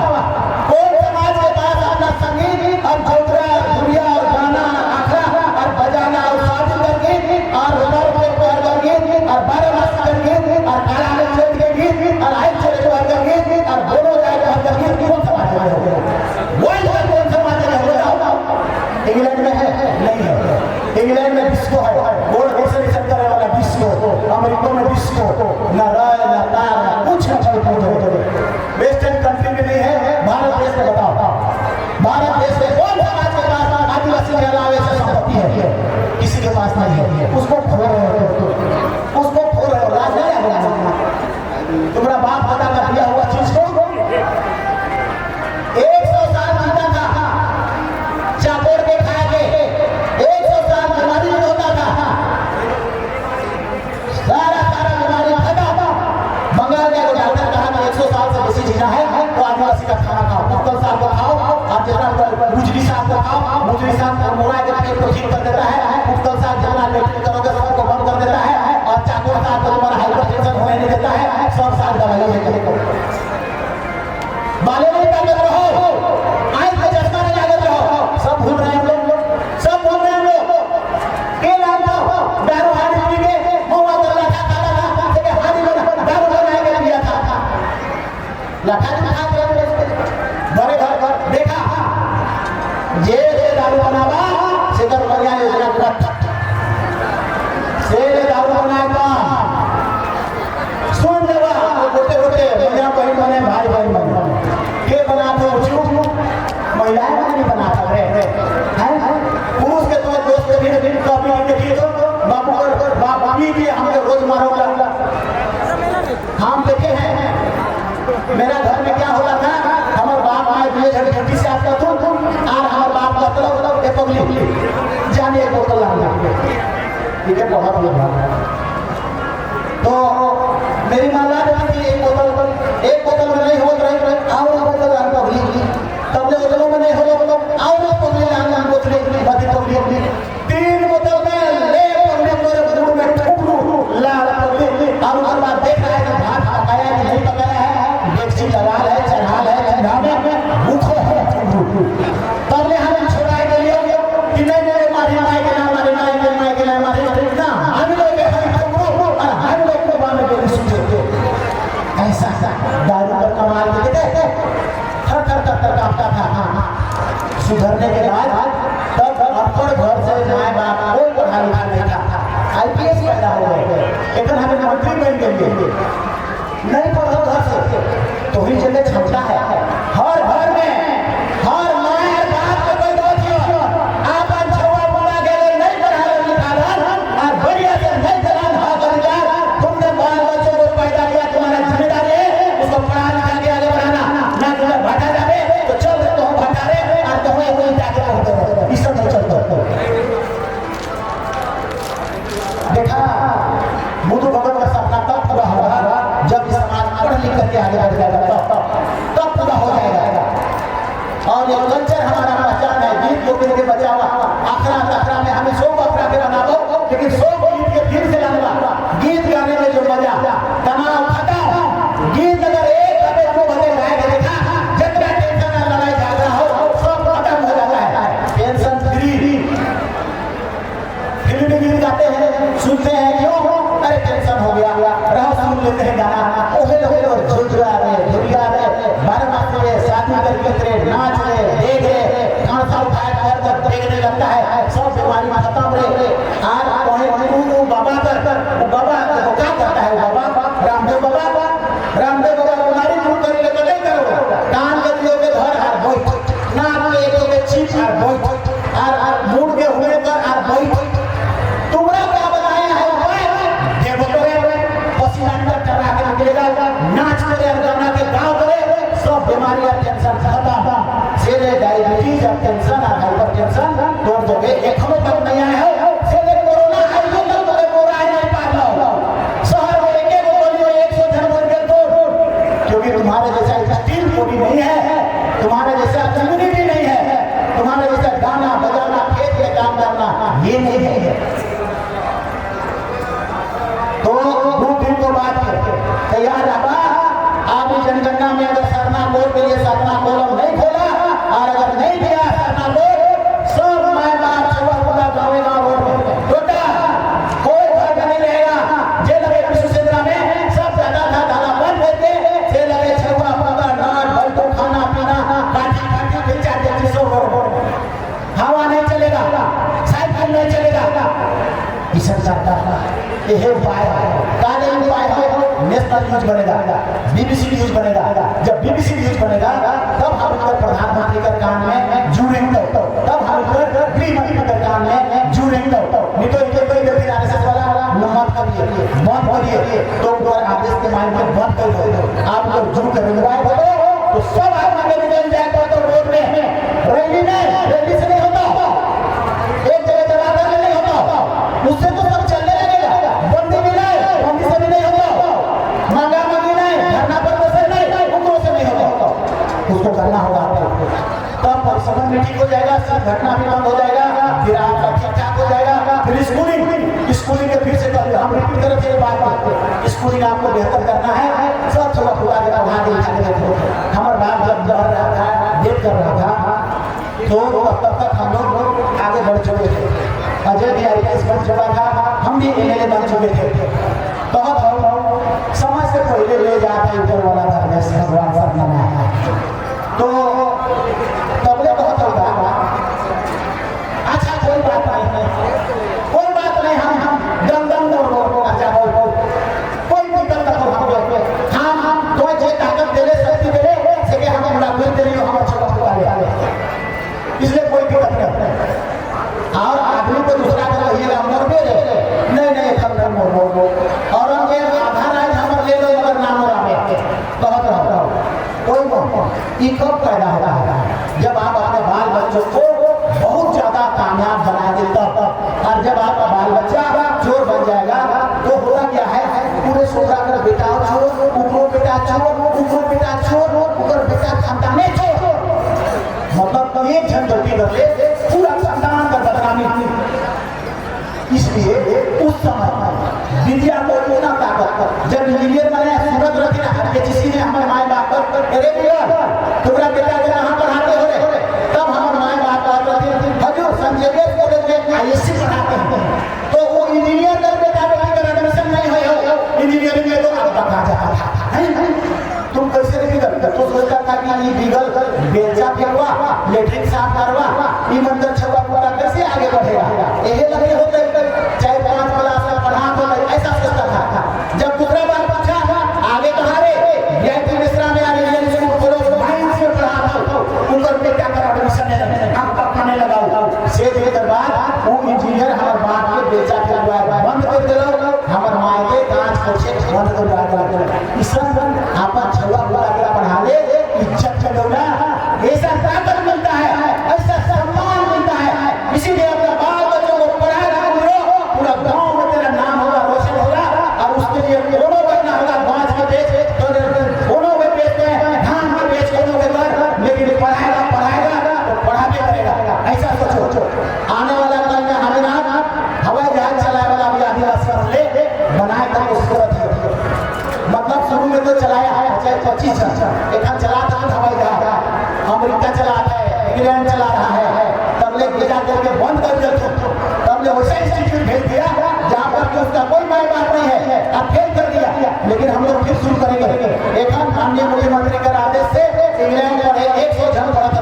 कौन समाज के पास अपना संगीत और जोगरा दुनिया और गाना आखरा और बजाना और शादी करके और रुपये पर गीत और 12 मास का गीत और काला में चोट के गीत और आई चोट के गीत और बोलो जाए का गीत कौन समाज में होगा? वही कौन समाज में होगा? इंग्लैंड में है? नहीं है। इंग्लैंड में डिस्को है, गोल्ड एक्सहिबिशन करे वाला डिस्को, अमेरिका में डिस्को, ना राय ना तार ना कुछ वेस्टर्न कंट्री में नहीं है। भारत देश में बताओ, भारत देश में कौन समाज के पास आदिवासी के अलावा ऐसा संपत्ति है? किसी के पास नहीं है। उसको खो रहे हो, उसको खो रहे हो। राज नहीं है तुम्हारा बाप दादा का दिया हुआ चीज को 100 साल जीता था, चाकोर के खाए के 100 साल बीमारी नहीं होता था, सारा बीमारी खत्म। बंगाल के डॉक्टर कहा कि 100 साल से बेसी जीना है तो आदिवासी का खाना खाओ, मुफ्तल साहब को खाओ, आप जितना मुजरी साहब को खाओ, मुजरी साहब मोड़ा के पेट को ठीक कर देता है, मुफ्तल साहब जितना लेटरिन करोगे सबको बंद कर देता है, और चाकोर साहब को तुम्हारा हाइपरटेंशन होने नहीं देता है। 100 साल दवाई है, बाले नहीं ताकत रहो, आंख में चश्मा नहीं लागत रहो, सब भूल रहे हैं लोग, सब भूल रहे हैं लोग। के नाम था दारू हानी पी के मौवा कर लाठा खाता था, लेकिन हानी में दारू बनाए के लिया था, लाठा नहीं खाता बड़े घर देखा जे दारू बनावा सिकर बढ़िया योजना पूरा से दारू बनाएगा। सुन लेवा गोटे भैया बहन बने भाई बने के बनाते हो चूक महिलाएं नहीं बनाता है पुरुष के तो दोस्त के भी कभी देखिए तो बापू और बापी भी हमको रोज मारोगा। हम देखे हैं मेरा घर में क्या होता था, हमारे बाप आए दिए झटझटी से आता तुम और हमारे बाप का तलब एक पगली जाने एक बोतल लाना ठीक है बहुत लोग। तो मेरी माला थी एक बोतल में नहीं हो रही और बोतल पगली तब बोतलों में नहीं हो और पगली लाना बोतली बदी पगली 3 बोतल में ले पगली मेरे मुंह में ठुकरू ला पगली और उसके बाद देख रहा है कि भात पकाया कि नहीं पकाया है, डेक्ची लगा है चढ़ा है चढ़ा में भूखो है तब ने हमें छोड़ा के लिए कि नहीं मारी माई के नाम मारी माई के नाम मारी ना हम लोग के ठुकरू और हम लोग को बांध के सुनते ऐसा दारू पर कमाल के देते थर कांपता था। सुधरने के बाद अनपढ़ घर से माए बाप कोई पढ़ा लिखा नहीं था, IPS पैदा हो गए, लेकिन हमें मंत्री बन गए, नहीं पढ़ो घर से, तो ही जगह क्षमता है। हर घर में हर माए हर बाप को कोई दोष हो, आप छुआ पड़ा गए नहीं पढ़ा लिखा और बढ़िया से नहीं जलान हा कर तुमने बाल बच्चों को पैदा किया, तुम्हारा जिम्मेदारी है उसको पढ़ा लिखा के आगे बढ़ाना, ना तुम्हें भटा जावे तो चल तो हम भटा रहे और तुम्हें कोई जाके होते हो, इस सब नहीं चलता। देखा बुद्ध भगवान का सपना तब पूरा होगा जब समाज पढ़ लिख करके आगे बढ़ जाएगा, तब पूरा हो जाएगा। और ये कल्चर हमारा पहचान है, गीत को के बचावा आखरा तखरा में हमें सो बकरा के बना दो, लेकिन सो गीत के फिर से लाना, गीत गाने में जो मजा तमाम खत्म। गीत अगर एक कभी को बने गाए देखा जितना टेंशन लड़ाई झगड़ा हो सब खत्म हो जाता है, टेंशन फ्री। फिल्म गीत गाते हैं सुनते हैं क्यों, अरे टेंशन हो गया, रहो सुन लेते हैं गाना, ओहे लोग झुलझुला रहे झुलिया रहे बारह से शादी करके तेरे नाच रहे देख रहे कांसा उठाए पैर तक देखने लगता है, सब बीमारी खत्म रहे। आज वही बाबा कर बाबा देखो क्या करता है, बाबा रामदेव बाबा बीमारी दूर करने लगे, नहीं करो कान के दियो के घर हाथ बैठ, नाक के एक के चीज हाथ बैठ और मूड के हुए पर हाथ बैठ, तुमरा क्या बनाया है देखो तो पसीना अंदर चढ़ा के निकलेगा, नाच करे गाना के गाँव करे, सब बीमारियां टेंशन खत्म। सेरे डायबिटीज और टेंशन और हाइपर टेंशन तोड़ दोगे, एखनो तक नहीं आए हो, सेरे कोरोना आई तो तक तुम्हें पूरा नहीं पालो, शहर में एक गोली 100 जन मर गए तो, क्योंकि तुम्हारे जैसा स्टील बॉडी नहीं है, तुम्हारे जैसा कम्युनिटी नहीं है, तुम्हारे जैसा गाना बजाना खेत में काम करना ये नहीं है। तो 2 दिन को बात तैयार रहा, आप जनगणना में अगर सरना बोर्ड के लिए सरना कॉलम नहीं खोला और अगर नहीं दिया सरना बोर्ड, सब माए बाप छुआ पूरा गाँव रोड टोटा, कोई घर में नहीं रहेगा। जे लगे विश्वसेंद्रा में सब दादा दादा बंद करके जे लगे छुआ पूरा नाट बल्टो खाना पीना काटी काटी बेचा देती सो हवा नहीं चलेगा, साइकिल नहीं चलेगा, इस सरकार यह उपाय काले उपाय है। नेशनल न्यूज बनेगा, BBC न्यूज बनेगा, जब BBC न्यूज बनेगा तब हम लोग प्रधानमंत्री का काम में जुड़ेंगे, तब हम लोग गृह मंत्री का काम में जुड़ेंगे, नहीं तो इनके कोई व्यक्ति RSS वाला मत करिए बंद करिए, तो ऊपर आदेश के माइंड में बंद कर दो, आप लोग जुड़ कर तो सब आदमी निकल जाएगा। तो रोड में रैली से नहीं होता, एक जगह जमा करने नहीं होता, उससे तो सब चलने लगेगा, बंदी भी नहीं, बंदी से भी नहीं होता, मांगा मांगी नहीं, धरना प्रदर्शन नहीं, उग्रों से नहीं होता, उसको करना होगा आपको, तब परिसमन में ठीक हो जाएगा, सब घटना भी बंद हो जाएगा, फिर आपका ठीक ठाक हो जाएगा। फिर स्कूलिंग के फिर से हम रिपीट करें थे बात, स्कूलिंग आपको बेहतर करना है, सब थोड़ा पूरा जगह वहाँ देखा हमारे बाप जब बढ़ रहा था देख कर रहा था, तो तब तक हम लोग आगे बढ़ चुके थे, अजय भी IPS बन चुका था, हम भी MLA बन चुके थे, बहुत समय से पहले ले जाता ऊपर वाला धर्मेश भगवान सरनामा है, तो तबले बहुत होगा। अच्छा कोई बात नहीं, कोई बात नहीं, हम दम अच्छा कोई दिक्कत नहीं, हम तो जे ताकत दे शक्ति दे से हम मुलाकात दे रही हो हमारे छोटा छोटा ले, इसलिए कोई दिक्कत नहीं। और आदमी को दूसरा को कहिएगा मर भी नहीं हम नहीं मोर औरंगजेब आधा राज हमर ले लो अगर नाम रामे बहुत रहो कोई ये कब पैदा होता है, जब आप अपने बाल बच्चों को बहुत ज्यादा कामयाब बना देते हो, और जब आपका बाल बच्चा चोर बन जाएगा तो होगा क्या है, पूरे सोचा कर बेटा चोर, ऊपर बेटा चोर, ऊपर बेटा चोर, ऊपर बेटा खानदाने चोर, मतलब एक जन गलती कर ले पूरा खानदान का बदनामी। इसलिए उस समय विद्या को इतना ताकत, जब इंजीनियर बने सूरत रखी ना कि किसी ने हमारे माए बाप पर अरे भैया तुम्हारा बेटा को कहाँ पढ़ाते हो रे, तब हमारे माए बाप कहते हजूर संजय कॉलेज में ISC पढ़ाते हैं, तो वो इंजीनियर कर बेटा बेटी का एडमिशन नहीं हो इंजीनियरिंग में, तो आप कहाँ जाता था, तुम कैसे नहीं करते, तो सोचता था कि ये बिगल बेलचा फेंकवा लेटरिन साफ करवा ये मंदिर छवा पूरा कैसे आगे बढ़ेगा। यही लगे होते चाहे 5 क्लास का पढ़ा तो ऐसा सोचता था। जब दूसरा बार पूछा आगे कहाँ रे, यही मिश्रा में आगे ऊपर पे क्या कर एडमिशन करने लगा से देर बाद वो इंजीनियर हमार बाप के बेचा के बंद कर दिलो, हमार माई के कांच कोचे बंद कर दिया। इसन आपन छुआ हुआ अगर पढ़ा ले इज्जत चलोना, ऐसा ताकत मिलता है, ऐसा सम्मान मिलता है। इसीलिए अपने बाल बच्चों को पढ़ाया करो, पूरा गांव में तेरा नाम होगा, रोशन होगा। और उसके लिए कोनो बनना होगा, बांस के बेच तो कोनो में बेचते हैं, धान के बेच कोनो के घर, लेकिन पढ़ाएगा तो पढ़ा भी करेगा। ऐसा सोचो आने वाला कल में हमें ना हवाई जहाज चलाए वाला भी आदिवासी ले बनाए का कोशिश करती। मतलब शुरू में तो चलाया है 25 एक चला था हवाई जहाज, अमेरिका चलाता है, इंग्लैंड चला रहा है, तब ले भेजा करके बंद कर दिया। तब ले वैसा इंस्टीट्यूट भेज दिया जहाँ पर कि उसका कोई माय बाप नहीं है, अब फेल कर दिया। लेकिन हम लोग फिर शुरू करेंगे। एक माननीय मुख्यमंत्री के आदेश से इंग्लैंड में 100 जन पड़ा था,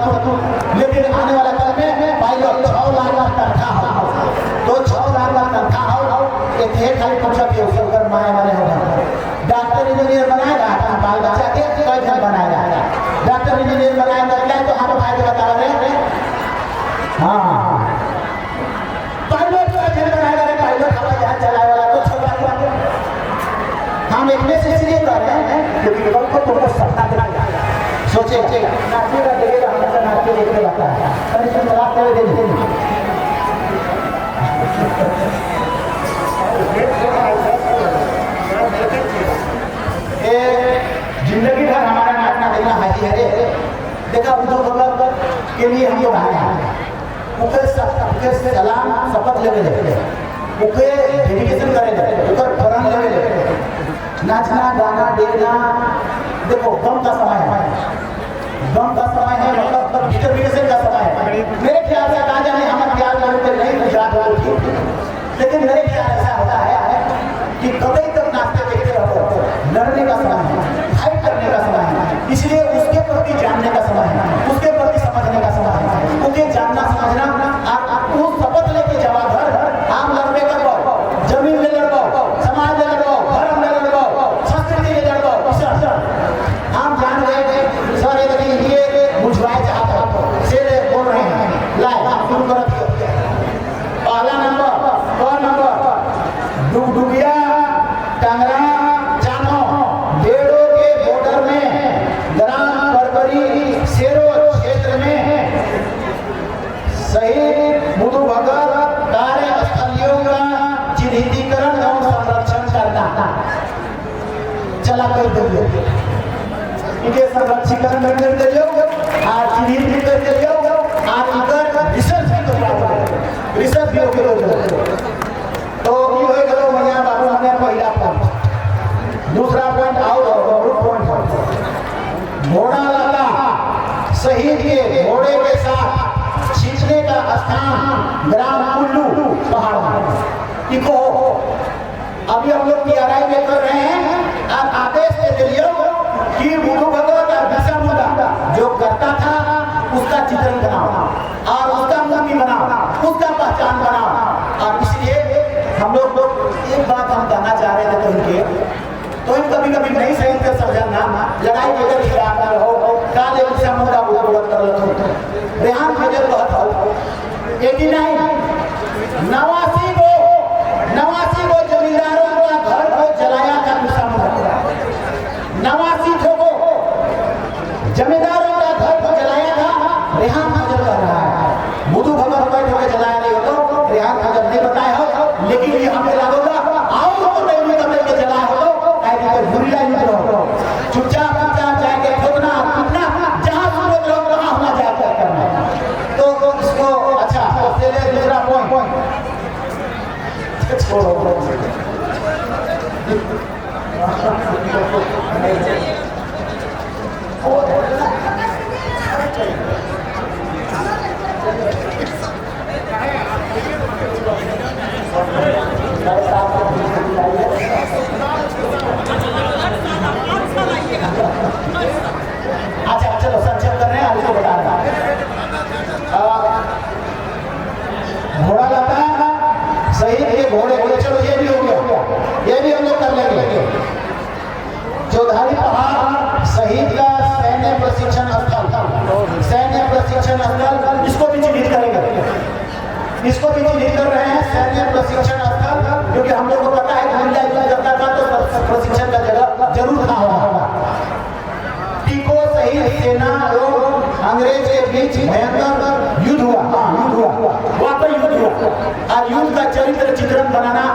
लेकिन आने वाला कल में पायलट 6 लाख का तनख्वाह हो, तो 6 लाख का तनख्वाह हो। एक खाली पूछा कि उसकर माया माने होगा। डॉक्टर इंजीनियर बनाएगा, बाल बच्चा के कई जन बनाएगा। डॉक्टर इंजीनियर बनाएगा क्या तो हम फायदे बता रहे हैं। हाँ पायलट का जन बनाएगा, पायलट हवाई जहाज चलाने वाला तो छोटा हम एक में से इसलिए कर रहे हैं क्योंकि कल को तुमको सपना दिलाएगा। सोचे नाचेगा देखेगा, हमेशा नाचते देखते रहता है, अरे तुम तलाक कर दे। जिंदगी भर हमारा नाचना देखना हाजी हरे देखा उद्धव भगत के लिए हम लोग आए हैं। मुझे सलाम शपथ ले मुझे डेडिकेशन करे फरन ले नाचना गाना देखना। देखो गम का समय है, गम का समय है, मतलब डिटर्मिनेशन का समय है। मेरे ख्याल से कहा जाने हमारे ख्याल में नहीं गुजरात हो थी, लेकिन मेरे ख्याल ऐसा होता है कि कभी तक नाचते देखते रहो। लड़ने का समय है, फाइट करने का समय है, इसलिए उसके प्रति जानने का समय है, उसके प्रति समझने का समय है। क्योंकि जानना समझना उस शपथ लेके जवाब भर आप लड़ने कर पाओ, जमीन ले लड़ पाओ, समाज ले लड़ पाओ, धर्म ले लड़ पाओ, संस्कृति ले लड़ पाओ। हम जान रहे सर ये बुझवाए चाहते से बोल रहे हैं। लाए शुरू कर पहला नंबर डुगडुगिया टंगरा जानो बेड़ो के बॉर्डर में ग्राम करकरी शेरो क्षेत्र में शहीद मुदु भगत कार्यस्थलियों का चिन्हितीकरण और संरक्षण करना। चला कर दिए इनके संरक्षीकरण कर दियो और चिन्हित कर दियो और इधर रिसर्च भी करवाओ, रिसर्च भी होके तो ये होए गलो भैया बाबू हमने पहला पॉइंट। दूसरा पॉइंट और पॉइंट घोड़ा लगा शहीद के घोड़े के साथ खींचने का स्थान ग्राम कुल्लू पहाड़। इको अभी हम लोग PRI में कर रहे हैं और आदेश दे दियो कि मुदु भगत और बिरसा मुंडा जो करता था उसका चित्रण बनाओ और उसका मूर्ति बनाओ, उसका पहचान बनाओ। और इसलिए हम लोग एक बात हम कहना चाह रहे थे तो इन कभी कभी नहीं सही कर समझना लड़ाई के खिलाफ ना रहो। काले बिरसा मुंडा भगत कर लो रेहान खजर बहुत हो 89 89 को जमींदारों का घर को जलाया था बिरसा मुंडा। 89 को जमींदारों का घर को जलाया था रेहान खजर कर रहा है। मुदु भगत बैठ होकर जलाया नहीं हो तो रेहान खजर नहीं बताया हो, लेकिन ये हमें लागोगा आओ तो नहीं करने के जलाया हो तो बुरी लाइन करो चुपचाप जाके ठोकना पीटना जहाँ सूरज लोग वहाँ होना जाकर करना। तो इसको अच्छा ले ले दूसरा पॉइंट छोड़ो। अच्छा चलो संक्षेप कर रहे हैं, आपको बता रहा प्रशिक्षण स्थल, इसको भी चिन्हित करेंगे। इसको भी चिन्हित कर रहे हैं सैन्य प्रशिक्षण स्थल, क्योंकि हम लोग को पता है कि इंडिया युद्ध करता था तो प्रशिक्षण का जगह जरूर था होगा। टीको सहित सेना और अंग्रेज के बीच भयंकर युद्ध हुआ। वहाँ पर युद्ध हुआ और युद्ध का चरित्र चित्रण बनाना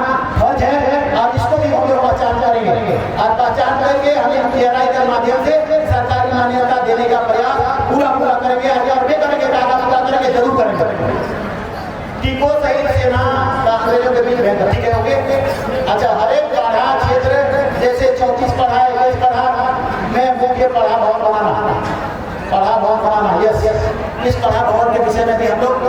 फर्ज है, और इसको भी हम लोग पहचान करेंगे और पहचान करके हमें TRI के माध्यम से सरकारी मान्यता देने का प्रयास पूरा करेंगे। और वे करेंगे, पूरा करेंगे, जरूर करेंगे। टीको सहित सेना का अंग्रेजों के बीच भयंकर, ठीक है, ओके। अच्छा, हर एक पढ़ा क्षेत्र जैसे 34 पढ़ा 21 पढ़ा में मुख्य पढ़ा भवन बनाना, यस, इस पढ़ा भवन के विषय में भी हम लोग